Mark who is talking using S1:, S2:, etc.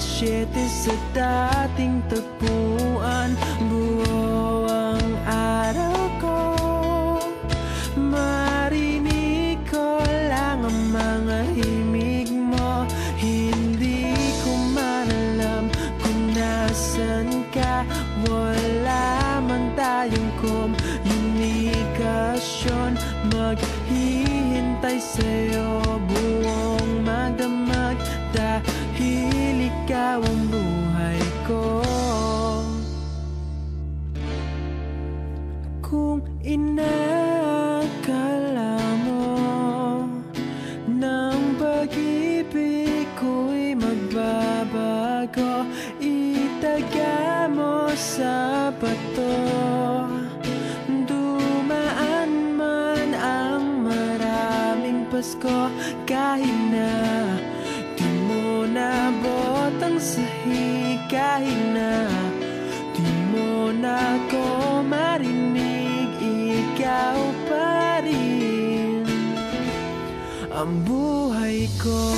S1: 7 sa dating tagpuan. Buo ang araw ko, marinig ko lang ang mga himig mo. Hindi ko man alam kung nasan ka. Wala man tayong komunikasyon, maghihintay sa'yo buong magdamag, dahil ikaw ang buhay ko. Kung inakala mo ng pag-ibig ko'y magbabago, itaga mo sa bato. Dumaan man ang maraming Pasko, kahit na di mo nabot ang sahig, kahit na di mo na ako marinig, ikaw pa rin ang buhay ko.